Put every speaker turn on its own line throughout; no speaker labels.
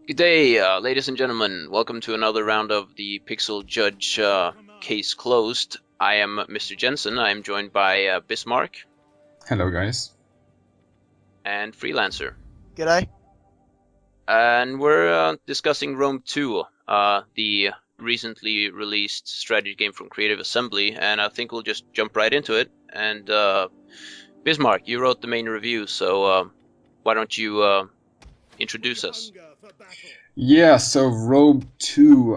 Good day, ladies and gentlemen. Welcome to another round of the Pixel Judge Case Closed. I am Mr. Jensen. I am joined by Bismarck
Hello, guys.
and Freelancer.
G'day.
And we're discussing Rome 2, the recently released strategy game from Creative Assembly, and I think we'll just jump right into it. And Bismarck, you wrote the main review, so why don't you introduce us?
Yeah, so Rogue 2,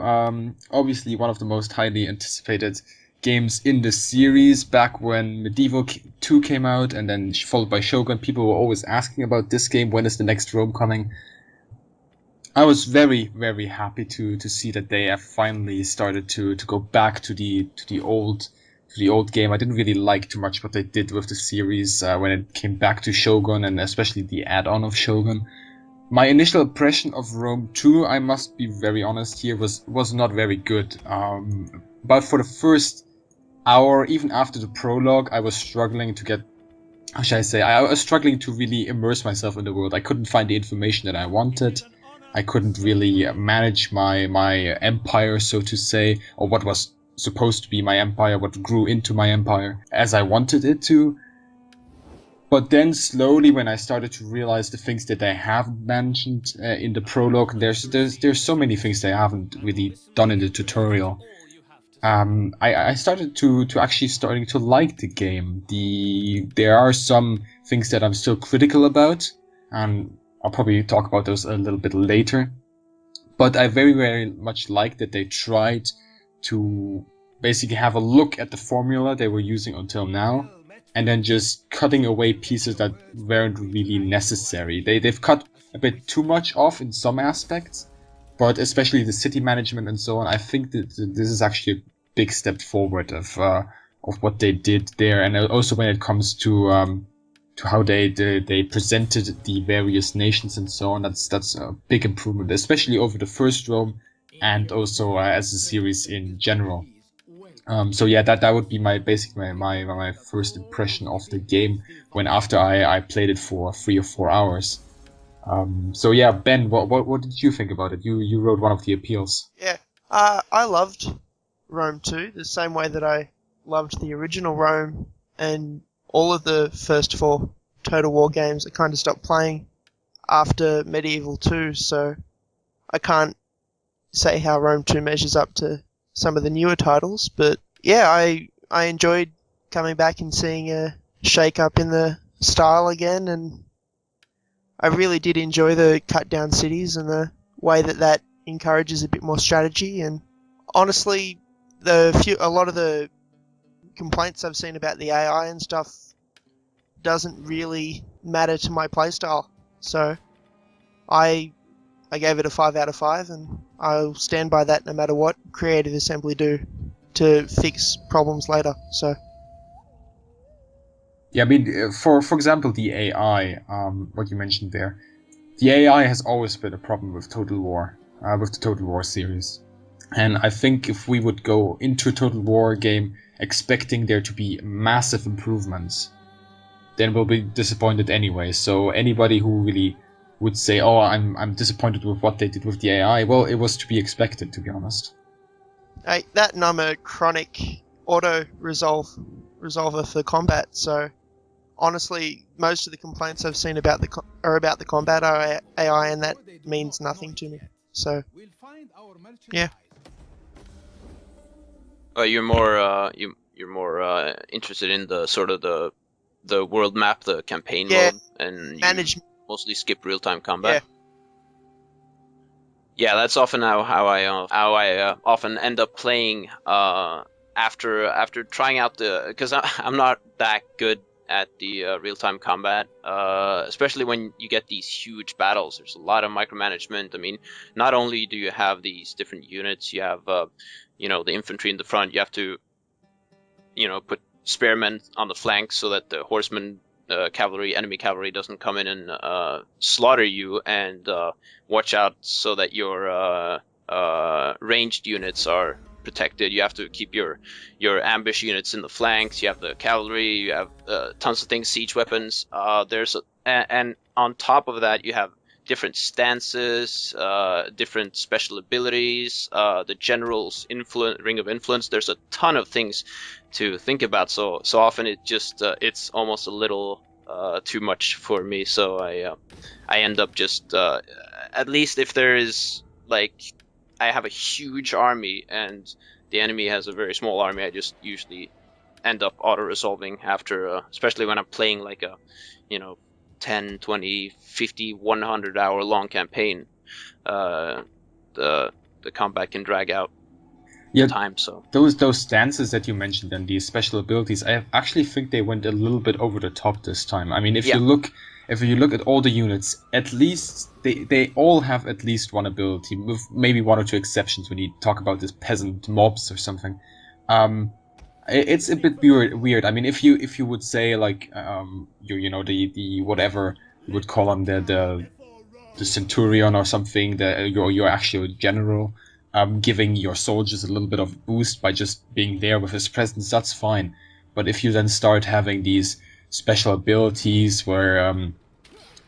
obviously one of the most highly anticipated games in the series. Back when Medieval 2 came out and then followed by Shogun, people were always asking about this game. When is the next Rome coming? I was very, very happy to see that they have finally started to go back to the old game. I didn't really like too much what they did with the series when it came back to Shogun, and especially the add-on of Shogun. My initial impression of Rome 2, I must be very honest here, was not very good. But for the first hour, even after the prologue, I was struggling to get, how should I say, I was struggling to really immerse myself in the world. I couldn't find the information that I wanted. I couldn't really manage my empire, so to say, or what was supposed to be my empire, what grew into my empire, as I wanted it to. But then slowly, when I started to realize the things that they have mentioned in the prologue, there's so many things they haven't really done in the tutorial. I started to actually starting to like the game. There are some things that I'm still critical about, and I'll probably talk about those a little bit later. But I very, very much like that they tried to basically have a look at the formula they were using until now, and then just cutting away pieces that weren't really necessary. They've cut a bit too much off in some aspects, but especially the city management and so on. I think that this is actually a big step forward of what they did there, and also when it comes to how they presented the various nations and so on. That's a big improvement, especially over the first Rome, and also as a series in general. So yeah, that would be my first impression of the game when after I played it for 3 or 4 hours. So yeah, Ben, what did you think about it? You wrote one of the appeals.
Yeah. I loved Rome 2 the same way that I loved the original Rome and all of the first four Total War games. I kind of stopped playing after Medieval 2, so I can't say how Rome 2 measures up to some of the newer titles, but yeah, I enjoyed coming back and seeing a shake up in the style again, and I really did enjoy the cut down cities and the way that encourages a bit more strategy. And honestly, a lot of the complaints I've seen about the AI and stuff doesn't really matter to my playstyle. So I I gave it a 5 out of 5, and I'll stand by that no matter what Creative Assembly do to fix problems later. So
Yeah, I mean, for example, the AI, what you mentioned there, the AI has always been a problem with Total War, with the Total War series. And I think if we would go into a Total War game expecting there to be massive improvements, then we'll be disappointed anyway. So anybody who really would say, "Oh, I'm disappointed with what they did with the AI," well, it was to be expected, to be honest.
that, and I'm a chronic auto resolver for combat. So honestly, most of the complaints I've seen are about the combat AI, and that means nothing to me. So yeah,
You're more interested in the sort of the world map, the campaign
yeah,
mode, and you
management.
mostly skip real time
Yeah,
combat. Yeah, that's often how I often end up playing after trying out the because I'm not that good at the real time combat, especially when you get these huge battles. There's a lot of micromanagement. I mean, not only do you have these different units, you have the infantry in the front. You have to put spearmen on the flanks so that the horsemen, enemy cavalry doesn't come in and slaughter you, and watch out so that your ranged units are protected. You have to keep your ambush units in the flanks. You have the cavalry. You have tons of things, siege weapons. And on top of that, you have different stances, different special abilities, the general's ring of influence. There's a ton of things to think about. So often it just it's almost a little too much for me. So I end up just at least if there is like I have a huge army and the enemy has a very small army, I just usually end up auto-resolving after, especially when I'm playing like a, 10, 20, 50, 100 hour long campaign. The combat can drag out time. So
those stances that you mentioned and these special abilities, I actually think they went a little bit over the top this time. I mean, if you look at all the units, at least they all have at least one ability, with maybe one or two exceptions when you talk about these peasant mobs or something. It's a bit weird. I mean, if you would say like the whatever you would call him, the centurion or something, your actual general, giving your soldiers a little bit of boost by just being there with his presence, that's fine. But if you then start having these special abilities where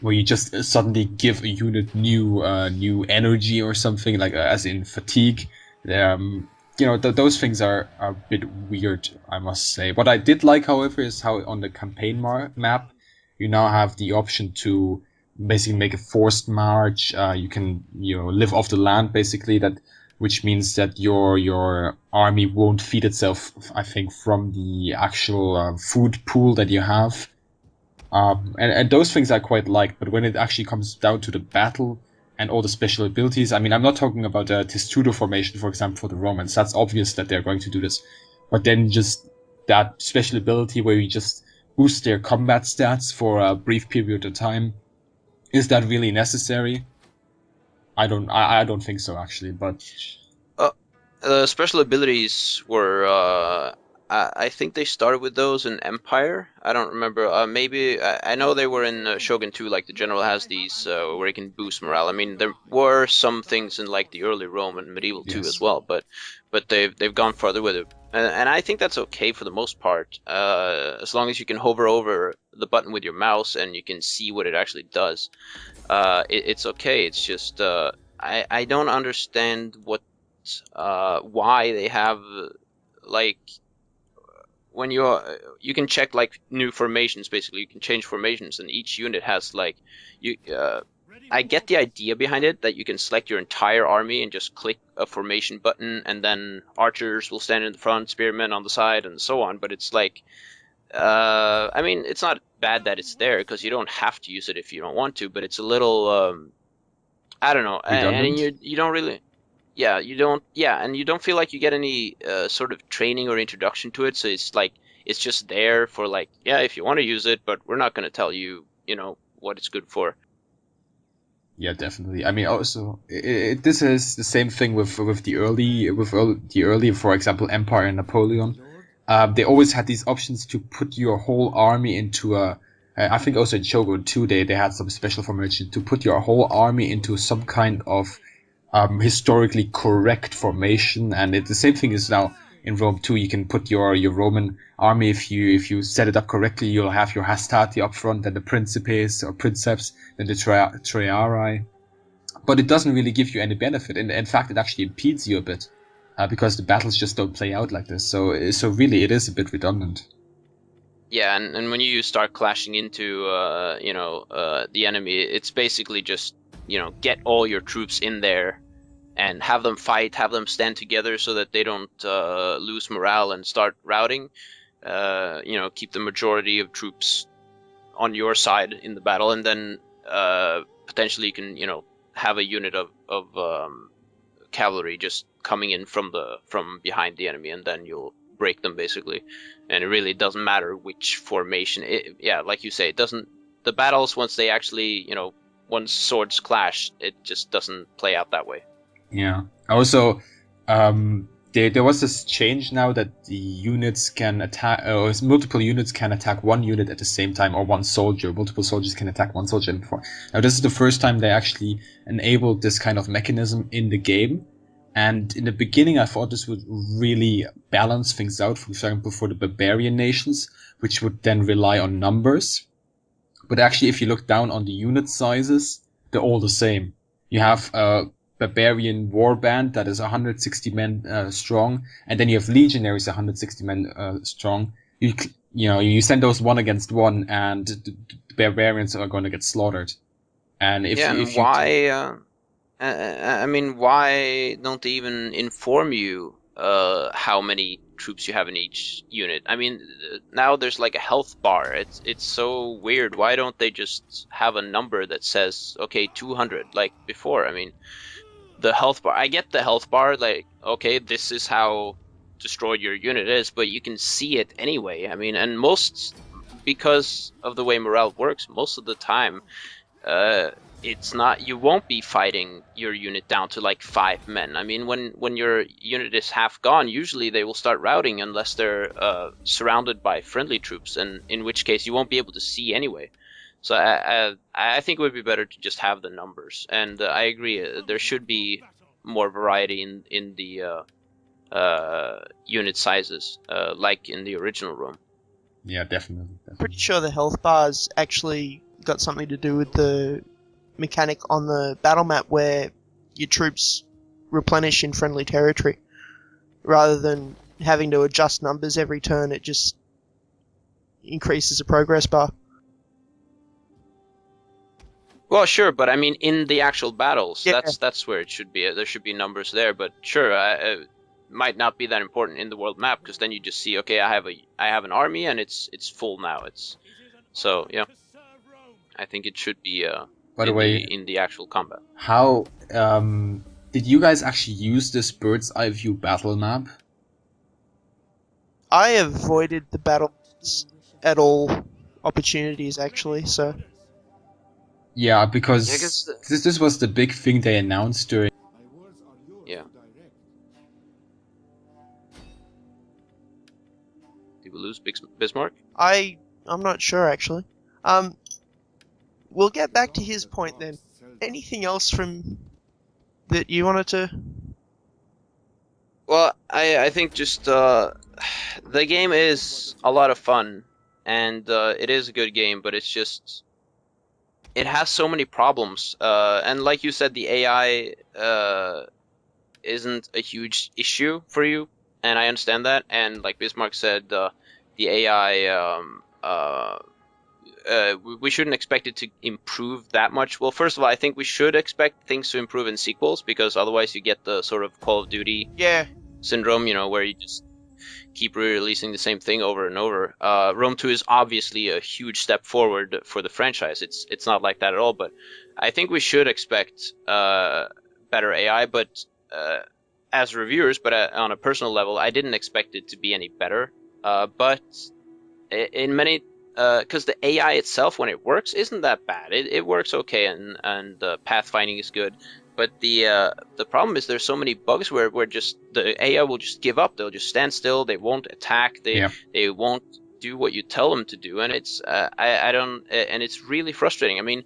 you just suddenly give a unit new energy or something, like as in fatigue, those things are a bit weird, I must say. What I did like, however, is how on the campaign map you now have the option to basically make a forced march. You can live off the land, basically, which means that your army won't feed itself, I think, from the actual food pool that you have. And those things I quite like, but when it actually comes down to the battle and all the special abilities, I mean, I'm not talking about a testudo formation, for example, for the Romans. That's obvious that they're going to do this. But then just that special ability where you just boost their combat stats for a brief period of time, is that really necessary? I don't think so, actually, but...
The special abilities were, I think they started with those in Empire. I don't remember. Maybe I know they were in Shogun 2. Like the general has these where he can boost morale. I mean, there were some things in like the early Rome and Medieval 2 as well, but they've gone further with it, and I think that's okay for the most part. As long as you can hover over the button with your mouse and you can see what it actually does, it's okay. It's just I don't understand why they have like when you can check like new formations. Basically, you can change formations, and each unit has like I get the idea behind it, that you can select your entire army and just click a formation button, and then archers will stand in the front, spearmen on the side, and so on. But it's like I mean, it's not bad that it's there because you don't have to use it if you don't want to, but it's a little I don't know, and you don't really. Yeah, you don't. Yeah, and you don't feel like you get any sort of training or introduction to it. So it's like it's just there for like, yeah, if you want to use it, but we're not going to tell you, what it's good for.
Yeah, definitely. I mean, also, this is the same thing with the early, for example, Empire and Napoleon. They always had these options to put your whole army into I think also in Shogun 2 they had some special formation to put your whole army into some kind of historically correct formation, and the same thing is now in Rome too. You can put your Roman army, if you set it up correctly, you'll have your hastati up front, then the principes or princeps, then the triarii. But it doesn't really give you any benefit. In fact, it actually impedes you a bit because the battles just don't play out like this. So really, it is a bit redundant.
Yeah, and when you start clashing into the enemy, it's basically just get all your troops in there and have them fight, have them stand together so that they don't lose morale and start routing. Keep the majority of troops on your side in the battle, and then potentially you can have a unit of cavalry just coming in from behind the enemy, and then you'll break them basically. And it really doesn't matter which formation. Yeah, like you say, it doesn't. The battles, once they actually once swords clash, it just doesn't play out that way.
Yeah. Also, there was this change now that the units can attack, or multiple units can attack one unit at the same time, or one soldier. Multiple soldiers can attack one soldier. Now, this is the first time they actually enabled this kind of mechanism in the game. And in the beginning, I thought this would really balance things out, for example, for the barbarian nations, which would then rely on numbers. But actually, if you look down on the unit sizes, they're all the same. You have a barbarian warband that is 160 men strong, and then you have legionaries 160 men strong. You send those one against one, and the barbarians are going to get slaughtered. And
Yeah, and
if you
why? I mean, why don't they even inform you how many troops you have in each unit? I mean, now there's like a health bar. It's so weird. Why don't they just have a number that says, okay, 200 like before? I mean, the health bar. I get the health bar. Like, okay, this is how destroyed your unit is, but you can see it anyway. I mean, and because of the way morale works, most of the time it's not, you won't be fighting your unit down to like 5 men. I mean, when your unit is half gone, usually they will start routing unless they're surrounded by friendly troops, and in which case you won't be able to see anyway. So I think it would be better to just have the numbers, and I agree, there should be more variety in the unit sizes, like in the original Rome.
Yeah, definitely.
Pretty sure the health bars actually got something to do with the mechanic on the battle map where your troops replenish in friendly territory. Rather than having to adjust numbers every turn, it just increases the progress bar.
Well, sure, but I mean, in the actual battles,
Yeah.
that's where it should be. There should be numbers there, but sure, it might not be that important in the world map, because then you just see, okay, I have an army and it's full now. So yeah, I think it should be
By the way,
in the actual combat.
how did you guys actually use this bird's eye view battle map?
I avoided the battles at all opportunities, actually, so...
Yeah, because
Yeah, 'cause
this was the big thing they announced during.
yeah. Did we lose Bismarck?
I'm not sure, actually. We'll get back to his point then. Anything else from that you wanted to...
Well, I think just the game is a lot of fun, and it is a good game, but it's just, it has so many problems. And like you said, the AI isn't a huge issue for you, and I understand that. And like Bismarck said, the AI, we shouldn't expect it to improve that much. Well, first of all, I think we should expect things to improve in sequels, because otherwise you get the sort of Call of Duty
Yeah,
syndrome, where you just keep re-releasing the same thing over and over. Rome 2 is obviously a huge step forward for the franchise. It's not like that at all, but I think we should expect better AI. But as reviewers, but on a personal level, I didn't expect it to be any better. But in many, because the AI itself, when it works, isn't that bad. It works okay, and pathfinding is good. But the problem is there's so many bugs where just the AI will just give up. They'll just stand still. They won't attack. They won't do what you tell them to do, and it's I don't, and it's really frustrating. I mean,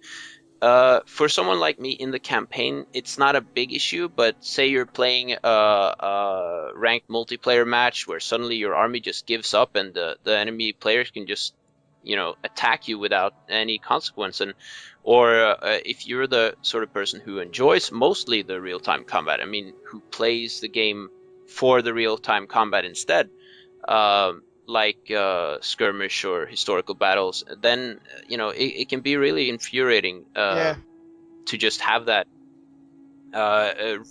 for someone like me in the campaign, it's not a big issue. But say you're playing a ranked multiplayer match where suddenly your army just gives up, and the enemy players can just attack you without any consequence, or if you're the sort of person who enjoys mostly the real-time combat, I mean, who plays the game for the real-time combat instead, like skirmish or historical battles, then it can be really infuriating
yeah.
to just have that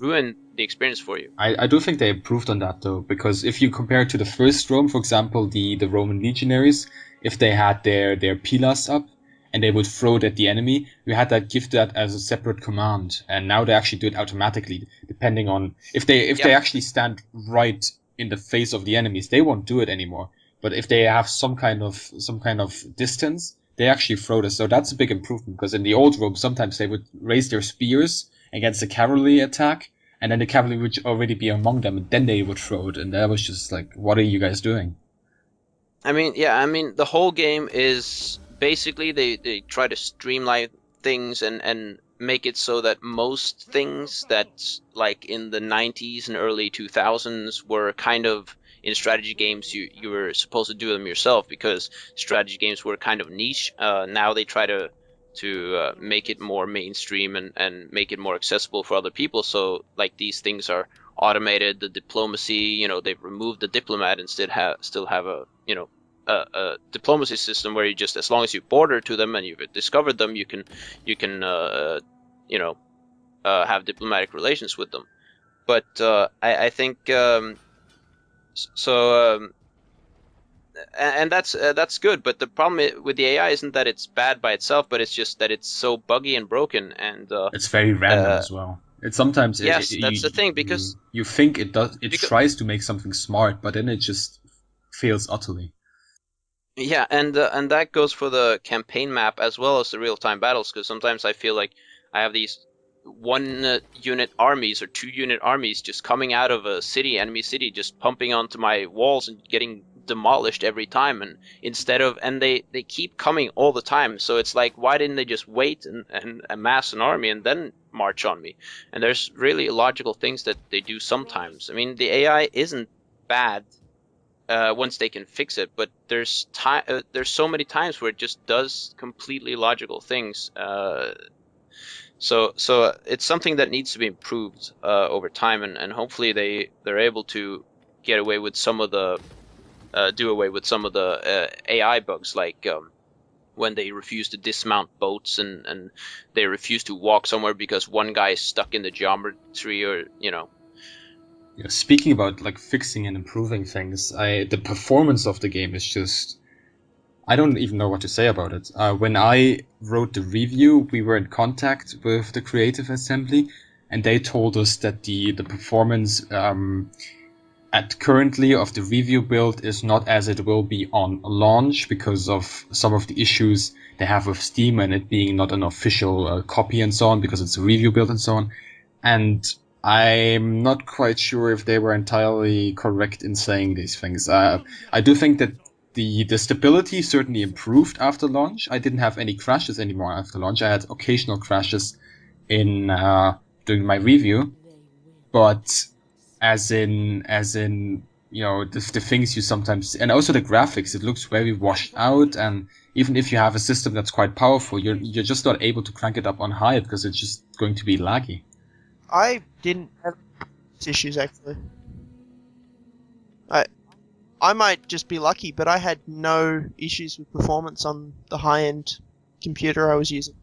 ruin the experience for you.
I do think they improved on that though, because if you compare it to the first Rome, for example, the Roman legionaries, if they had their pillars up and they would throw it at the enemy, you had that give that as a separate command, and now they actually do it automatically, depending on if they actually stand right in the face of the enemies, they won't do it anymore. But if they have some kind of distance, they actually throw this. So that's a big improvement, because in the old Rome, sometimes they would raise their spears against a cavalry attack, and then the cavalry would already be among them, and then they would throw it, and that was just like, what are you guys doing?
I mean, the whole game is basically they try to streamline things and make it so that most things that, like in the 90s and early 2000s, were kind of, in strategy games, you were supposed to do them yourself, because strategy games were kind of niche. Now they try to make it more mainstream and make it more accessible for other people. So like these things are automated. The diplomacy, they've removed the diplomat and still have a a diplomacy system where you just, as long as you border to them and you've discovered them, you can have diplomatic relations with them. But I think so. And that's good, but the problem with the AI isn't that it's bad by itself, but it's just that it's so buggy and broken, and
It's very random as well. It sometimes
yes, that's the thing, because
you think it
because
tries to make something smart, but then it just fails utterly.
yeah, and that goes for the campaign map as well as the real-time battles, because sometimes I feel like I have these one-unit armies or two-unit armies just coming out of a enemy city, just pumping onto my walls and getting demolished every time, and they keep coming all the time. So it's like, why didn't they just wait and amass an army and then march on me? And there's really illogical things that they do sometimes. I mean, the AI isn't bad once they can fix it, but there's so many times where it just does completely illogical things. So it's something that needs to be improved over time, and hopefully they're able to get away with some of the do away with some of the AI bugs, like when they refuse to dismount boats and they refuse to walk somewhere because one guy is stuck in the geometry, or
Yeah, speaking about like fixing and improving things, the performance of the game is just, I don't even know what to say about it. When I wrote the review, we were in contact with the Creative Assembly, and they told us that the performance at currently of the review build is not as it will be on launch because of some of the issues they have with Steam and it being not an official copy and so on, because it's a review build and so on. And I'm not quite sure if they were entirely correct in saying these things. I do think that the stability certainly improved after launch. I didn't have any crashes anymore after launch. I had occasional crashes in during my review, but as in the things you sometimes, and also the graphics, it looks very washed out, and even if you have a system that's quite powerful, you're just not able to crank it up on high because it's just going to be laggy.
I didn't have issues actually. I might just be lucky, but I had no issues with performance on the high-end computer I was using.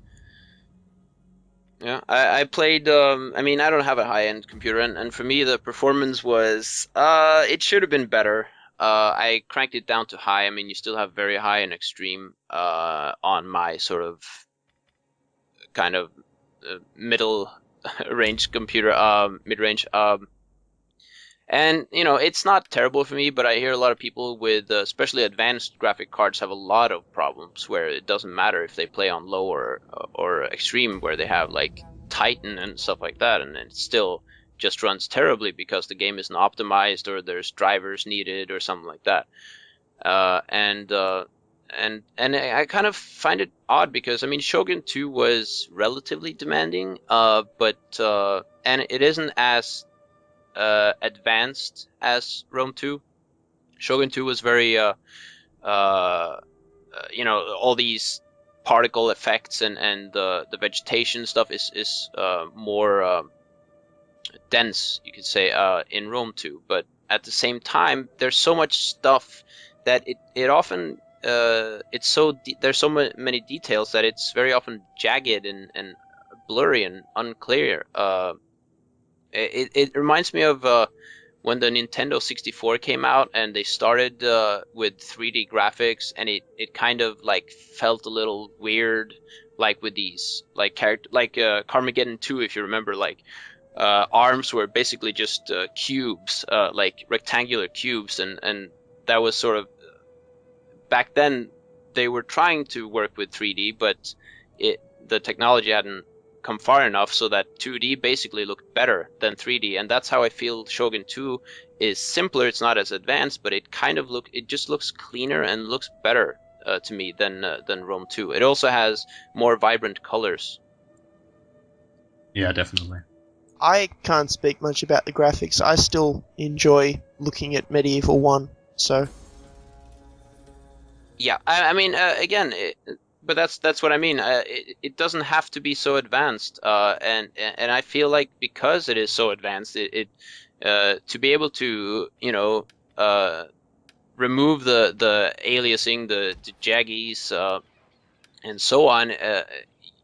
Yeah, I played. I mean, I don't have a high-end computer, and for me, the performance was. It should have been better. I cranked it down to high. I mean, you still have very high and extreme on my sort of kind of middle range computer, mid-range. And it's not terrible for me, but I hear a lot of people with especially advanced graphic cards have a lot of problems where it doesn't matter if they play on low or extreme, where they have like Titan and stuff like that, and it still just runs terribly because the game isn't optimized or there's drivers needed or something like that. And I kind of find it odd because I mean Shogun 2 was relatively demanding, but and it isn't as advanced as Rome 2. Shogun 2 was very, all these particle effects and the vegetation stuff is more dense, you could say, in Rome 2. But at the same time, there's so much stuff that it often there's so many details that it's very often jagged and blurry and unclear. It reminds me of when the Nintendo 64 came out and they started with 3D graphics, and it kind of like felt a little weird, like with these like Carmageddon 2, if you remember, like arms were basically just cubes, like rectangular cubes, and that was sort of back then they were trying to work with 3D, but the technology hadn't come far enough so that 2D basically looked better than 3D, and that's how I feel Shogun 2 is simpler. It's not as advanced, but it just looks cleaner and looks better to me than Rome 2. It also has more vibrant colors.
Yeah, definitely.
I can't speak much about the graphics. I still enjoy looking at Medieval 1, so...
Yeah, I mean, again, but that's what I mean. It doesn't have to be so advanced, and I feel like because it is so advanced, to be able to remove the aliasing, the jaggies, and so on.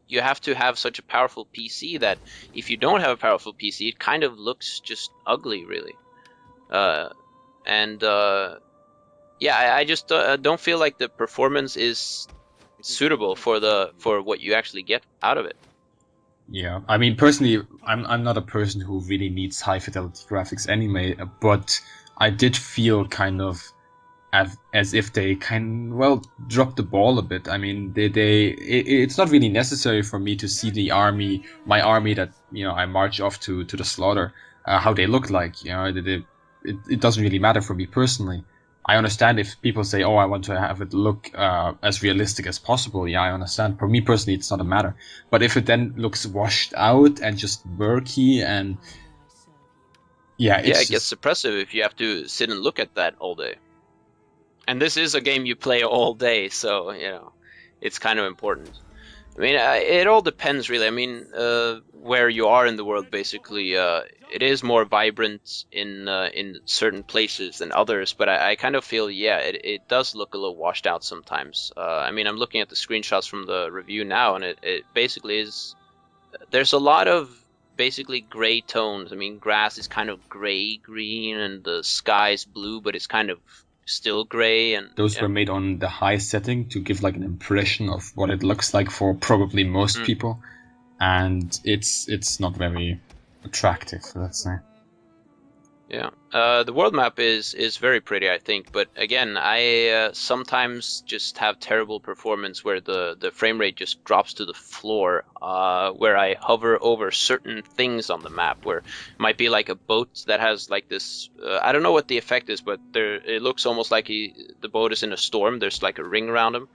You have to have such a powerful PC that if you don't have a powerful PC, it kind of looks just ugly, really. And yeah, I just don't feel like the performance is suitable for what you actually get out of it.
Yeah, I mean, personally, I'm not a person who really needs high fidelity graphics anyway, but I did feel kind of as if they dropped the ball a bit. I mean, it's not really necessary for me to see my army that I march off to the slaughter, how they look like. It doesn't really matter for me personally. I understand if people say, "Oh, I want to have it look as realistic as possible." Yeah, I understand. For me personally, it's not a matter. But if it then looks washed out and just murky and yeah,
Yeah,
it's
it gets
just
oppressive if you have to sit and look at that all day. And this is a game you play all day, so it's kind of important. I mean, it all depends, really. I mean, where you are in the world, basically. It is more vibrant in certain places than others, but I kind of feel, yeah, it does look a little washed out sometimes. I mean, I'm looking at the screenshots from the review now, and it basically is. There's a lot of basically gray tones. I mean, grass is kind of gray green, and the sky is blue, but it's kind of still gray, and
those
yeah.
were made on the high setting to give like an impression of what it looks like for probably most
Mm.
people, and it's not very attractive, let's say.
Yeah, the world map is very pretty, I think. But again, I sometimes just have terrible performance where the frame rate just drops to the floor. Where I hover over certain things on the map, where it might be like a boat that has like this. I don't know what the effect is, but it looks almost like the boat is in a storm. There's like a ring around him,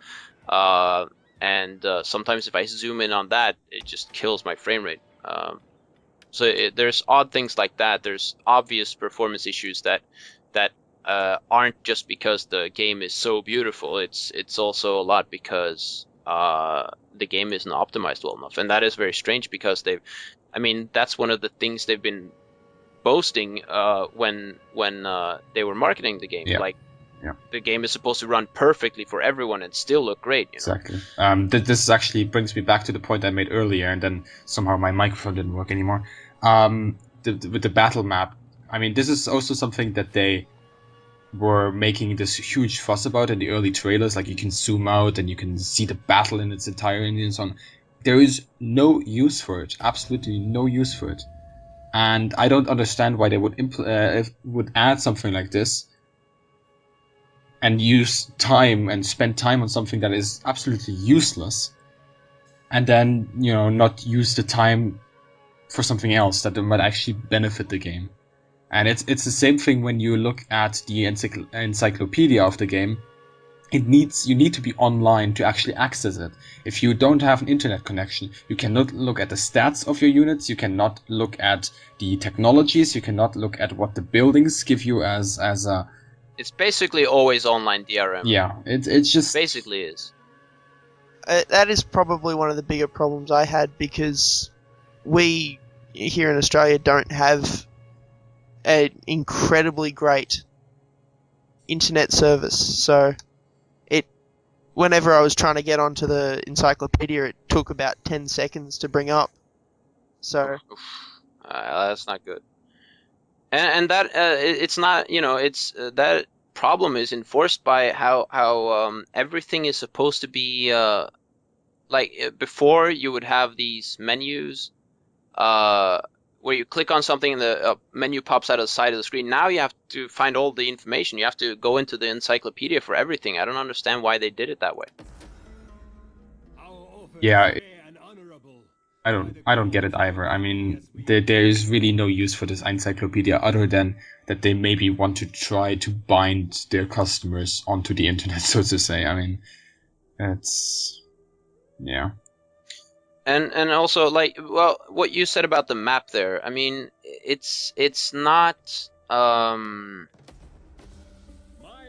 and sometimes if I zoom in on that, it just kills my frame rate. So there's odd things like that. There's obvious performance issues that aren't just because the game is so beautiful. It's also a lot because the game isn't optimized well enough, and that is very strange because I mean, that's one of the things they've been boasting when they were marketing the game.
Yeah.
Like,
Yeah.
the game is supposed to run perfectly for everyone and still look great.
Exactly. This actually brings me back to the point I made earlier, and then somehow my microphone didn't work anymore. With the battle map, I mean, this is also something that they were making this huge fuss about in the early trailers. Like, you can zoom out and you can see the battle in its entirety and so on. There is no use for it. Absolutely no use for it. And I don't understand why they would add something like this and use time and spend time on something that is absolutely useless, and then not use the time for something else that might actually benefit the game. And it's the same thing when you look at the encyclopedia of the game. You need to be online to actually access it. If you don't have an internet connection, you cannot look at the stats of your units, you cannot look at the technologies, you cannot look at what the buildings give you as a.
It's basically always online DRM.
Yeah, it's just
Basically is.
That is probably one of the bigger problems I had, because we here in Australia don't have an incredibly great internet service. So whenever I was trying to get onto the encyclopedia, it took about 10 seconds to bring up. So
That's not good. And that it's not, it's that problem is enforced by how everything is supposed to be like before you would have these menus where you click on something and the menu pops out of the side of the screen. Now you have to find all the information. You have to go into the encyclopedia for everything. I don't understand why they did it that way.
Yeah, I don't get it either. I mean, there is really no use for this encyclopedia other than that they maybe want to try to bind their customers onto the internet, so to say. I mean, yeah.
And also, like, well, what you said about the map there, I mean, it's not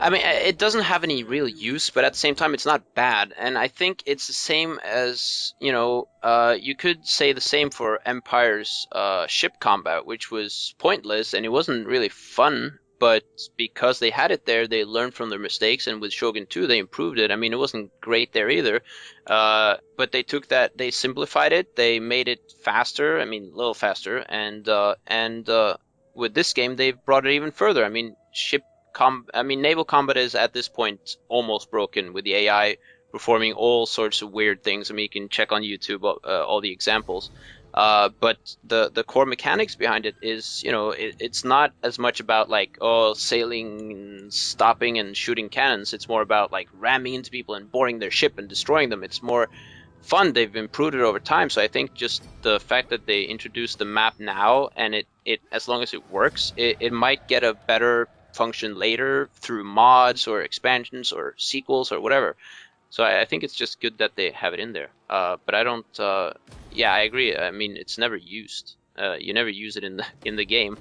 I mean, it doesn't have any real use, but at the same time, it's not bad. And I think it's the same as, you could say the same for Empire's ship combat, which was pointless and it wasn't really fun. But because they had it there, they learned from their mistakes, and with Shogun 2, they improved it. I mean, it wasn't great there either, but they took that, they simplified it, they made it faster. I mean, a little faster, and with this game, they've brought it even further. I mean, naval combat is at this point almost broken with the AI performing all sorts of weird things. I mean, you can check on YouTube all the examples. But the core mechanics behind it is, it's not as much about like, sailing and stopping and shooting cannons. It's more about like ramming into people and boarding their ship and destroying them. It's more fun. They've improved it over time. So I think just the fact that they introduced the map now, and it as long as it works, it might get a better function later through mods or expansions or sequels or whatever. So I think it's just good that they have it in there. But I don't. Yeah, I agree. I mean, it's never used. You never use it in the game,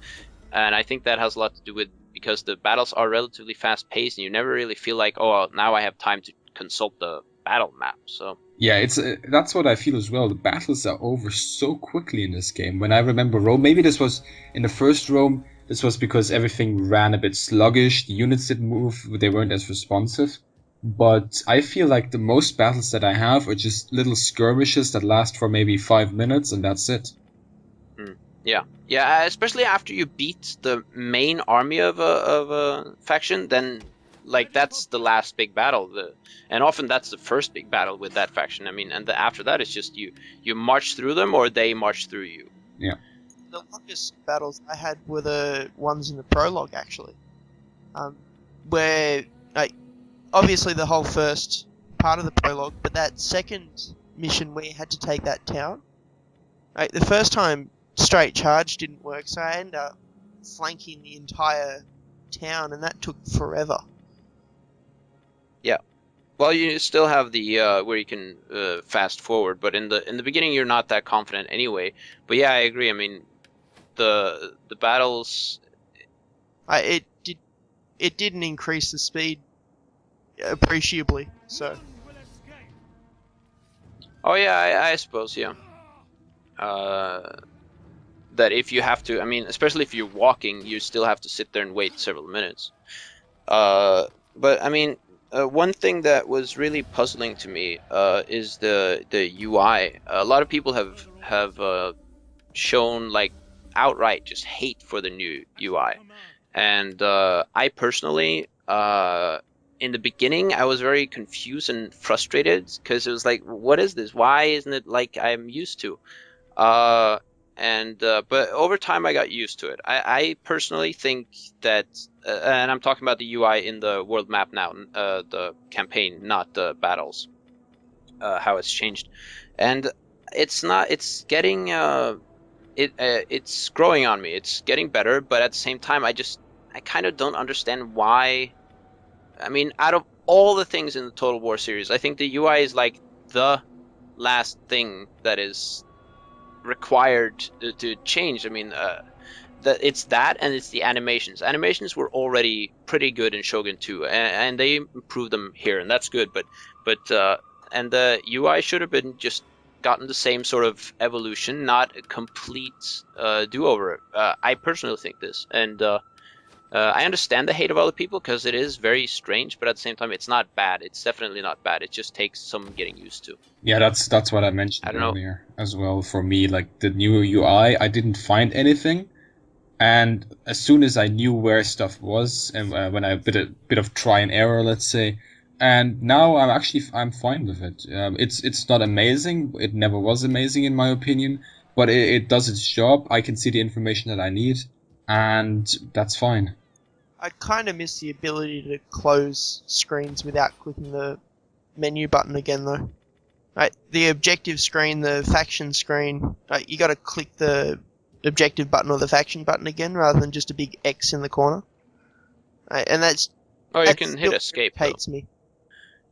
and I think that has a lot to do with because the battles are relatively fast paced, and you never really feel like, now I have time to consult the battle map. So
Yeah, it's that's what I feel as well. The battles are over so quickly in this game. When I remember Rome, maybe this was in the first Rome. This was because everything ran a bit sluggish. The units didn't move. They weren't as responsive. But I feel like the most battles that I have are just little skirmishes that last for maybe 5 minutes, and that's it.
Yeah, especially after you beat the main army of a faction, then like that's the last big battle. And often that's the first big battle with that faction. I mean, and after that it's just you march through them or they march through you.
Yeah.
The longest battles I had were the ones in the prologue, actually, where obviously the whole first part of the prologue, but that second mission where you had to take that town, the first time straight charge didn't work, so I ended up flanking the entire town, and that took forever.
Yeah. Well, you still have the where you can fast forward, but in the beginning you're not that confident anyway. But yeah, I agree. I mean, the battles.
It didn't increase the speed appreciably. So.
Oh yeah, I suppose yeah. That if you have to, I mean, especially if you're walking, you still have to sit there and wait several minutes. But I mean, one thing that was really puzzling to me is the UI. A lot of people have shown like outright just hate for the new UI, and I personally, in the beginning, I was very confused and frustrated because it was like, what is this? Why isn't it like I'm used to? But over time I got used to it. I personally think that, and I'm talking about the UI in the world map now, the campaign, not the battles, how it's changed, and it's getting, it's growing on me. It's getting better, but at the same time, I kind of don't understand why. I mean, out of all the things in the Total War series, I think the UI is like the last thing that is required to change. I mean, it's that, and it's the animations. Animations were already pretty good in Shogun 2, and they improved them here, and that's good. And the UI should have been just gotten the same sort of evolution, not a complete do-over. I personally think this, and I understand the hate of other people because it is very strange, but at the same time, it's not bad. It's definitely not bad. It just takes some getting used to.
Yeah, that's what I mentioned earlier as well. For me, like the new UI, I didn't find anything, and as soon as I knew where stuff was, and when I did a bit of try and error, let's say, and now I'm fine with it. It's not amazing. It never was amazing in my opinion, but it does its job. I can see the information that I need, and that's fine.
I kind of miss the ability to close screens without clicking the menu button again, though. The objective screen, the faction screen, you got to click the objective button or the faction button again rather than just a big X in the corner. And that's...
Oh, you can hit escape,
hates me.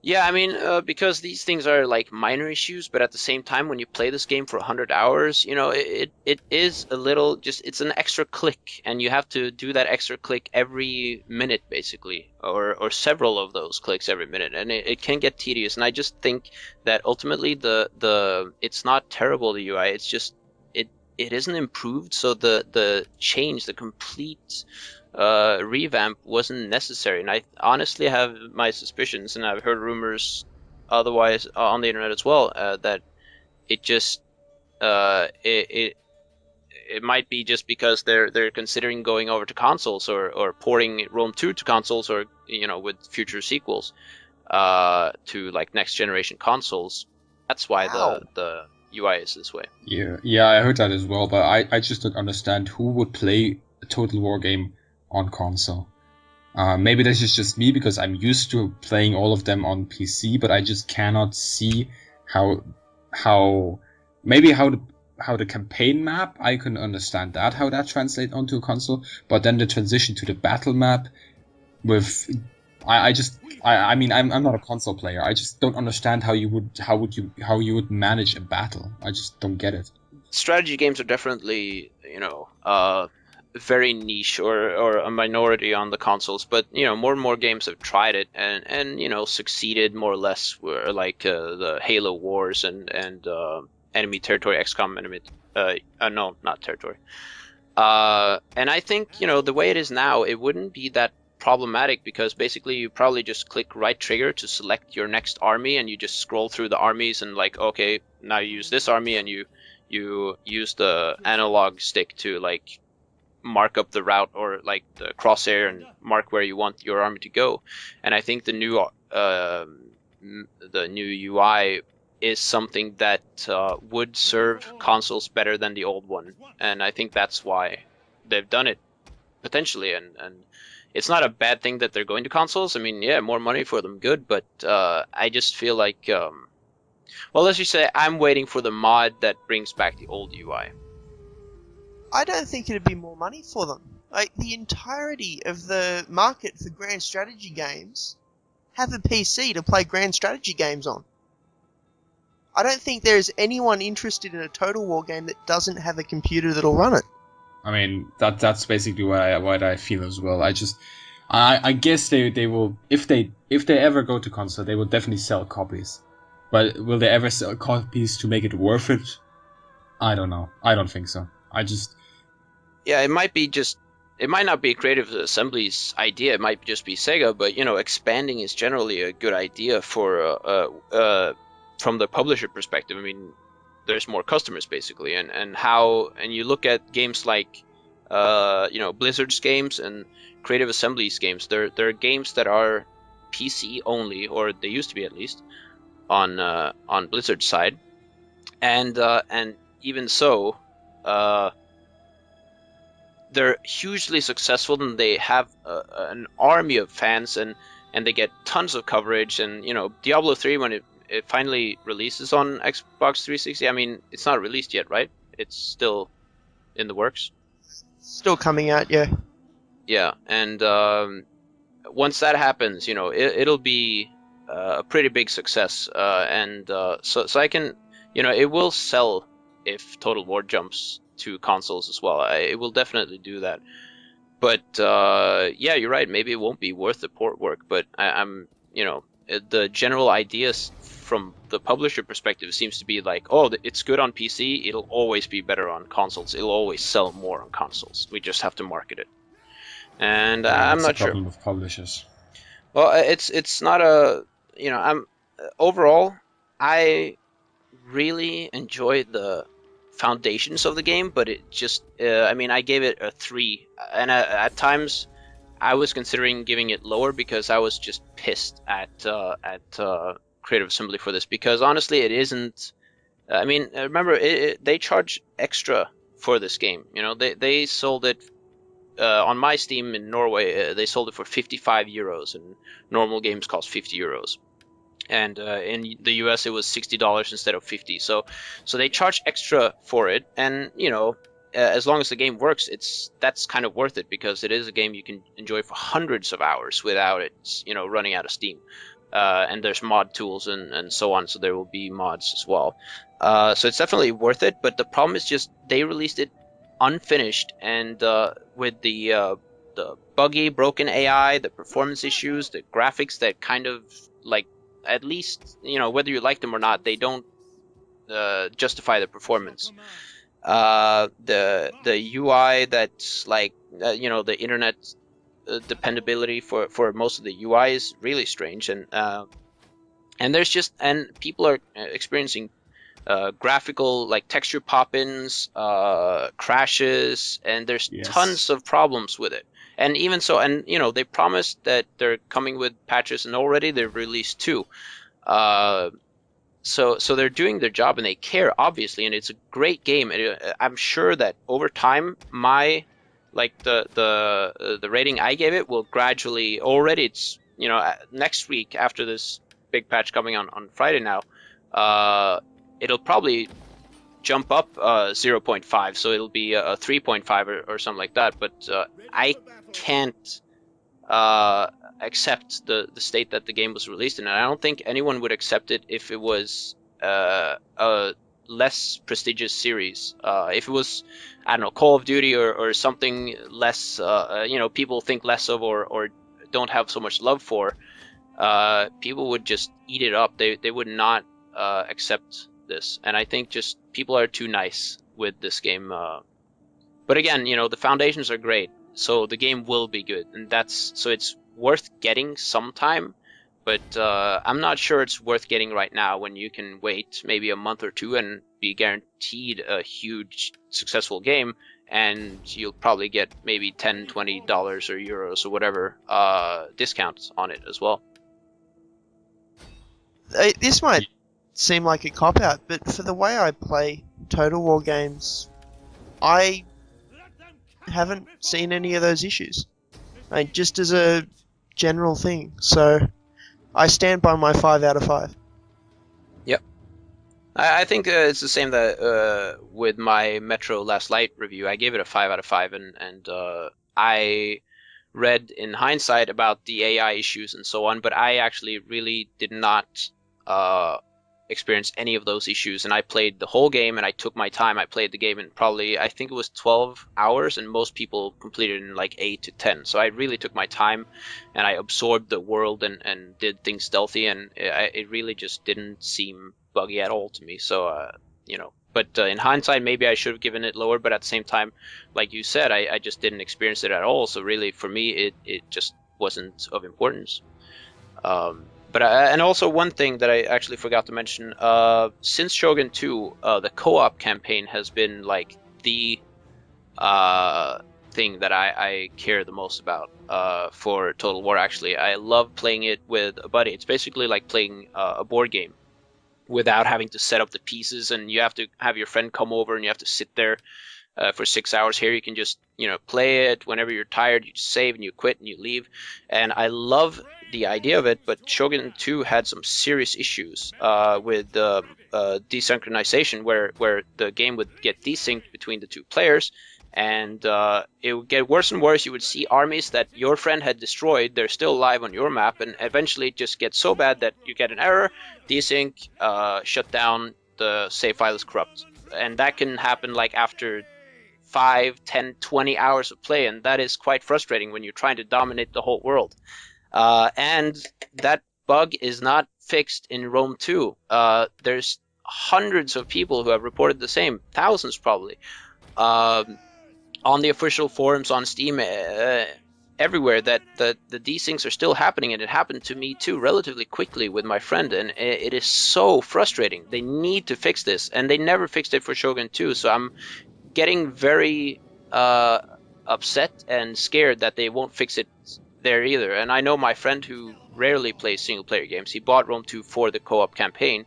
Yeah, I mean, because these things are like minor issues, but at the same time, when you play this game for 100 hours, it is a little just, it's an extra click, and you have to do that extra click every minute, basically, or several of those clicks every minute, and it can get tedious. And I just think that ultimately it's not terrible, the UI, it's just it isn't improved, so the change, the complete revamp wasn't necessary. And I honestly have my suspicions, and I've heard rumors otherwise on the internet as well, that it just it might be just because they're considering going over to consoles, or porting Rome 2 to consoles, or with future sequels to like next generation consoles. That's why
Wow.
the UI is this way.
Yeah, I heard that as well, but I just don't understand who would play a Total War game on console. Maybe this is just me because I'm used to playing all of them on PC, but I just cannot see how how maybe how the campaign map, I can understand that, how that translates onto a console, but then the transition to the battle map with I mean I'm not a console player. I just don't understand how you would manage a battle. I just don't get it.
Strategy games are definitely, very niche, or a minority on the consoles, but more and more games have tried it, and succeeded more or less, where like the Halo Wars, and Enemy Territory, XCOM Enemy, no, not Territory. And I think, the way it is now, it wouldn't be that problematic, because basically you probably just click right trigger to select your next army, and you just scroll through the armies, and like, okay, now you use this army, and you use the analog stick to like mark up the route, or like the crosshair, and mark where you want your army to go. And I think the new UI is something that would serve consoles better than the old one, and I think that's why they've done it, potentially. And it's not a bad thing that they're going to consoles. I mean, yeah, more money for them, good. But I just feel like, well, let's just say I'm waiting for the mod that brings back the old UI.
I don't think it'd be more money for them. Like, the entirety of the market for grand strategy games have a PC to play grand strategy games on. I don't think there's anyone interested in a Total War game that doesn't have a computer that'll run it.
I mean that's basically what I feel as well. I guess they will, if they ever go to console, they will definitely sell copies. But will they ever sell copies to make it worth it? I don't know. I don't think so. I just
Yeah, it might not be Creative Assembly's idea. It might just be Sega, but expanding is generally a good idea for from the publisher perspective. I mean, there's more customers, basically, and you look at games like Blizzard's games and Creative Assembly's games. They're games that are PC only, or they used to be, at least on Blizzard's side, and even so. Uh, they're hugely successful, and they have an army of fans, and they get tons of coverage. And Diablo 3, when it finally releases on Xbox 360, I mean, it's not released yet, right? It's still in the works.
Still coming out, yeah.
Yeah, and once that happens, it'll be a pretty big success, and so I can, it will sell if Total War jumps to consoles as well. It will definitely do that. But yeah, you're right. Maybe it won't be worth the port work, but I'm, the general ideas from the publisher perspective seems to be like, oh, it's good on PC. It'll always be better on consoles. It'll always sell more on consoles. We just have to market it. And
yeah,
I'm
that's the
not sure.
problem with publishers.
Well, it's not a, I'm overall, I really enjoyed the foundations of the game, but it just, I mean, I gave it a 3, and at times I was considering giving it lower, because I was just pissed at Creative Assembly for this, because honestly, it isn't. I mean, remember, they charge extra for this game. They sold it on my Steam in Norway. They sold it for 55 euros, and normal games cost 50 euros. And in the US, it was $60 instead of 50. So they charge extra for it, and as long as the game works, that's kind of worth it, because it is a game you can enjoy for hundreds of hours without it, running out of steam. and there's mod tools and so on, so there will be mods as well. So it's definitely worth it, but the problem is just they released it unfinished, and with the buggy, broken AI, the performance issues, the graphics that kind of like, at least whether you like them or not, they don't justify the performance. The UI that's like the internet dependability for most of the UI is really strange, and there's just and people are experiencing graphical like texture pop-ins, crashes, and there's
Yes.
tons of problems with it. And even so, and they promised that they're coming with patches, and already they've released two. Uh, so they're doing their job and they care, obviously, and it's a great game. I'm sure that over time, my like the rating I gave it will gradually. Already, it's next week after this big patch coming on Friday now. Uh, it'll probably jump up 0.5, so it'll be a 3.5 or something like that. But I can't accept the state that the game was released in. And I don't think anyone would accept it if it was a less prestigious series. If it was, I don't know, Call of Duty or something less, people think less of or don't have so much love for, people would just eat it up. They would not accept this. And I think just people are too nice with this game. But again, the foundations are great, so the game will be good, and so it's worth getting sometime. But I'm not sure it's worth getting right now when you can wait maybe a month or two and be guaranteed a huge successful game, and you'll probably get maybe $10, $20 or euros or whatever discounts on it as well.
This might seem like a cop out, but for the way I play Total War games, I haven't seen any of those issues. Just as a general thing. So I stand by my 5 out of 5.
Yep. I think it's the same that with my Metro Last Light review. I gave it a 5 out of 5, and I read in hindsight about the AI issues and so on, but I actually really did not experience any of those issues. And I played the whole game, and I took my time. I played the game in probably, I think it was 12 hours, and most people completed in like 8 to 10. So I really took my time, and I absorbed the world and did things stealthy, and it really just didn't seem buggy at all to me. So, but in hindsight, maybe I should have given it lower, but at the same time, like you said, I just didn't experience it at all. So really, for me, it just wasn't of importance. But and also one thing that I actually forgot to mention, since Shogun 2, the co-op campaign has been like the thing that I care the most about for Total War. Actually, I love playing it with a buddy. It's basically like playing a board game without having to set up the pieces, and you have to have your friend come over and you have to sit there for 6 hours. Here you can just play it whenever you're tired. You just save and you quit and you leave. And I love the idea of it, but Shogun 2 had some serious issues with desynchronization, where the game would get desynced between the two players, and it would get worse and worse. You would see armies that your friend had destroyed, they're still alive on your map, and eventually it just gets so bad that you get an error, desync, shut down, the save file is corrupt. And that can happen like after 5, 10, 20 hours of play, and that is quite frustrating when you're trying to dominate the whole world. And that bug is not fixed in Rome 2. There's hundreds of people who have reported the same, thousands probably, on the official forums, on Steam, everywhere, that the desyncs are still happening, and it happened to me too relatively quickly with my friend, and it is so frustrating. They need to fix this, and they never fixed it for Shogun 2, so I'm getting very upset and scared that they won't fix it there either. And I know my friend who rarely plays single player games, he bought Rome 2 for the co-op campaign.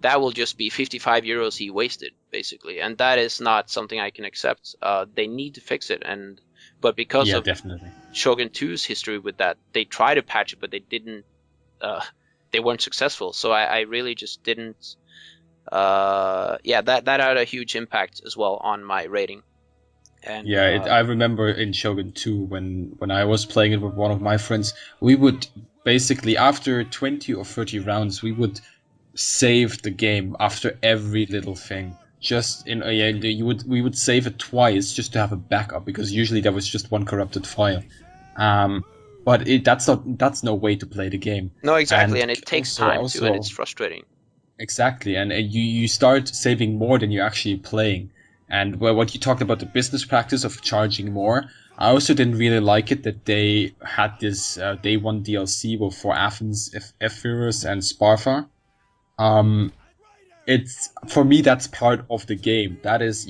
That will just be 55 euros he wasted, basically, and that is not something I can accept. They need to fix it, but because of
definitely.
Shogun 2's history with that, they tried to patch it, but they didn't. They weren't successful. So I really just didn't. That had a huge impact as well on my rating. And
Yeah, I remember in Shogun 2 when I was playing it with one of my friends, we would basically after 20 or 30 rounds, we would save the game after every little thing. Just in yeah, we would save it twice just to have a backup because usually there was just one corrupted file. Um, but that's no way to play the game.
no, exactly,
And
and it takes time too, and
also
it's frustrating.
exactly, and you start saving more than you're actually playing. And what you talked about the business practice of charging more, I also didn't really like it that they had this day one DLC for Athens, Epirus, and Sparta. Um, it's for me that's part of the game. That is,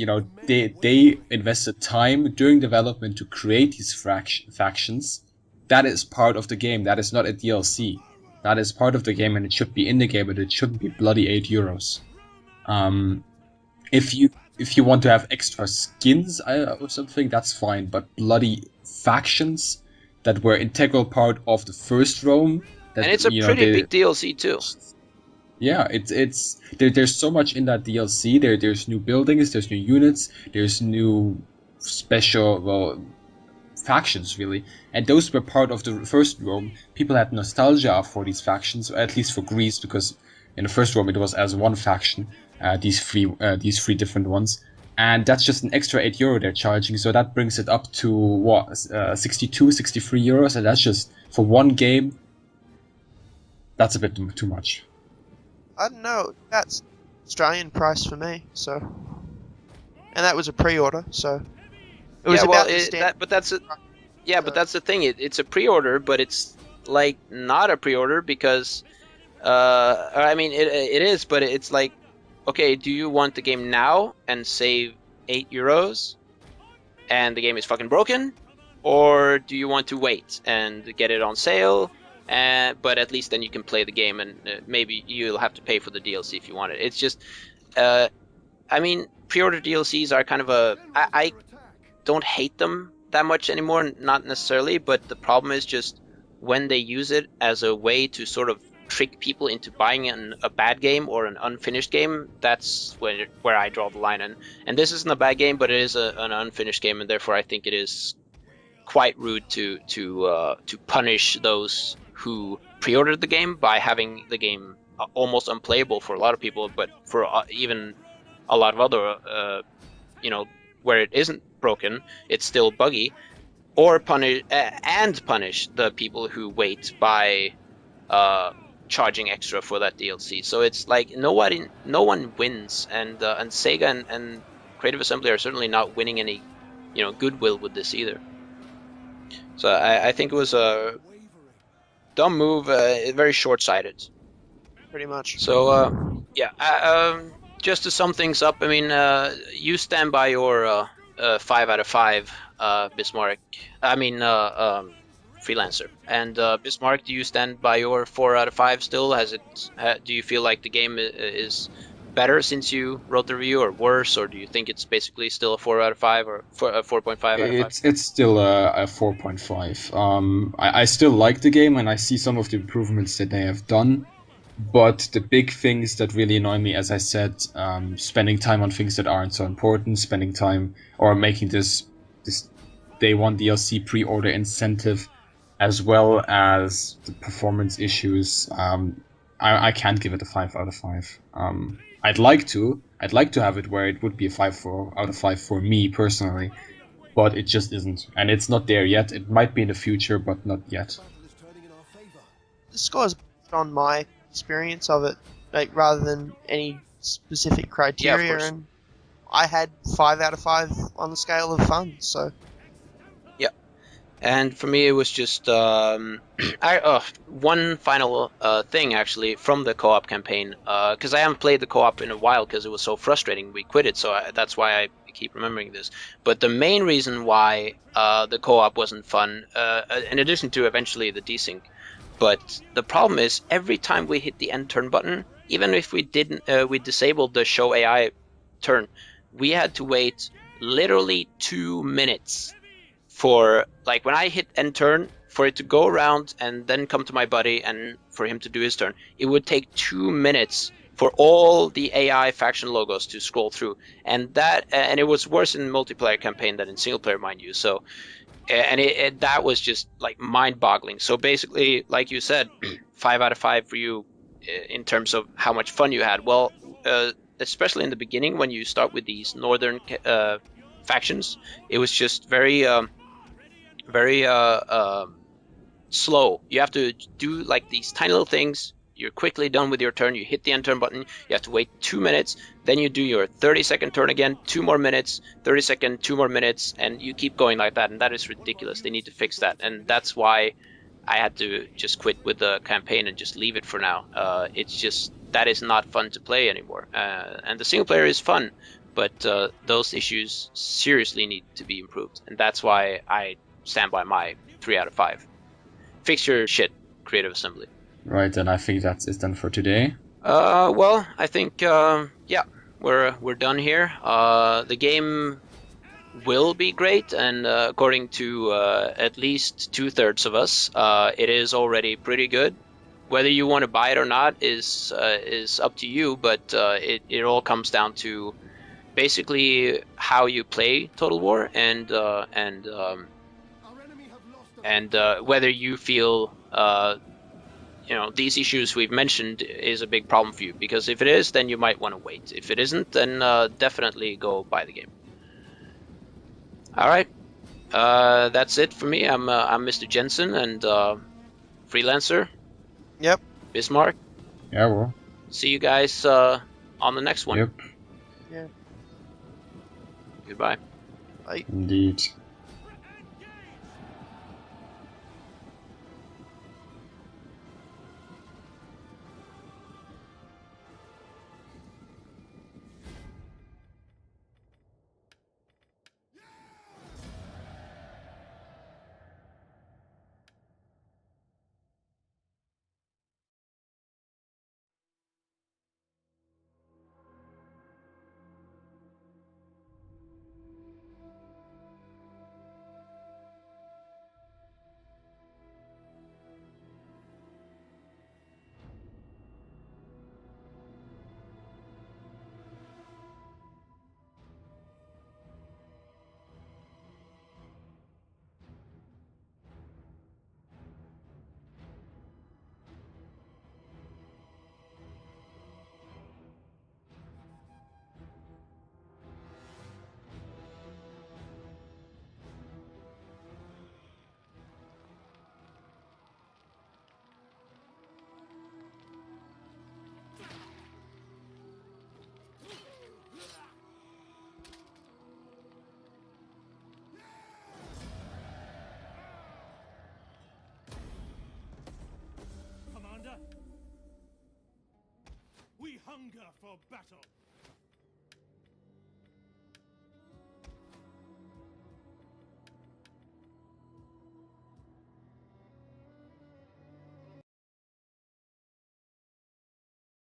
they invested time during development to create these factions. That is part of the game. That is not a DLC. That is part of the game, and it should be in the game, but it shouldn't be bloody €8. Um, if you want to have extra skins or something, that's fine. But bloody factions that were integral part of the first Rome, that
And it's a pretty big DLC too.
yeah, there's so much in that DLC. There's new buildings, there's new units, there's new special factions really, and those were part of the first Rome. People had nostalgia for these factions, or at least for Greece, because in the first Rome it was as one faction, these three different ones, and that's just an extra €8 they're charging. So that brings it up to what 62, 63 euros, and that's just for one game. That's a bit too much.
I don't know. That's Australian price for me. So, and that was a pre-order. So it was about the standard.
But that's the thing. It's a pre-order, but it's like not a pre-order because, I mean, it is, but it's like, okay, do you want the game now and save €8, and the game is fucking broken, or do you want to wait and get it on sale? But at least then you can play the game, and maybe you'll have to pay for the DLC if you want it. It's just, I mean, pre-order DLCs are kind of I don't hate them that much anymore, not necessarily, but the problem is just when they use it as a way to sort of trick people into buying a bad game or an unfinished game. That's where I draw the line. And this isn't a bad game, but it is an unfinished game, and therefore I think it is quite rude to punish those who pre-ordered the game by having the game almost unplayable for a lot of people, but for even a lot of other, where it isn't broken, it's still buggy, or punish the people who wait by charging extra for that DLC. So it's like no one wins, and Sega and Creative Assembly are certainly not winning any, goodwill with this either. So I think it was a dumb move, very short-sighted.
Pretty much.
So just to sum things up, I mean, you stand by your 5 out of 5, Bismarck. I mean, Freelancer. And Bismarck, do you stand by your 4 out of 5 still? Do you feel like the game is better since you wrote the review, or worse, or do you think it's basically still a 4 out of 5 or 4.5 out of 5?
It's still a 4.5. I still like the game, and I see some of the improvements that they have done. But the big things that really annoy me, as I said, spending time on things that aren't so important, spending time or making this day one DLC pre-order incentive, as well as the performance issues. I can't give it a 5 out of 5. I'd like to have it where it would be a 5 out of 5 for me personally, but it just isn't, and it's not there yet. It might be in the future, but not yet.
The score is based on my experience of it, like rather than any specific criteria.
Yeah, of course.
And I had 5 out of 5 on the scale of fun. So.
And for me, it was just one final thing actually from the co-op campaign, because I haven't played the co-op in a while because it was so frustrating. We quit it, so that's why I keep remembering this. But the main reason why the co-op wasn't fun, in addition to eventually the desync, but the problem is every time we hit the end turn button, even if we didn't, we disabled the show AI turn, we had to wait literally 2 minutes. For like when I hit end turn, for it to go around and then come to my buddy and for him to do his turn, it would take 2 minutes for all the AI faction logos to scroll through, and it was worse in multiplayer campaign than in single player, mind you. So, and that was just like mind-boggling. So basically, like you said, 5 out of 5 for you in terms of how much fun you had. Well, especially in the beginning when you start with these northern factions, it was just very very slow. You have to do like these tiny little things. You're quickly done with your turn. You hit the end turn button. You have to wait 2 minutes. Then you do your 30-second turn again. 2 more minutes. 30-second, 2 more minutes, and you keep going like that. And that is ridiculous. They need to fix that. And that's why I had to just quit with the campaign and just leave it for now. It's just that is not fun to play anymore. And the single player is fun, but those issues seriously need to be improved. And that's why I stand by my 3 out of 5. Fix your shit, Creative Assembly.
Right, and I think that's it then for today.
Well, I think yeah, we're done here. The game will be great, and according to at least 2/3 of us, it is already pretty good. Whether you want to buy it or not is up to you, but it all comes down to basically how you play Total War and whether you feel these issues we've mentioned is a big problem for you. Because if it is, then you might want to wait. If it isn't, then definitely go buy the game. All right, that's it for me. I'm Mr. Jensen and Freelancer.
Yep.
Bismarck.
Yeah, well.
See you guys on the next one.
Yep.
Yeah.
Goodbye.
Bye.
Indeed.
We hunger for battle.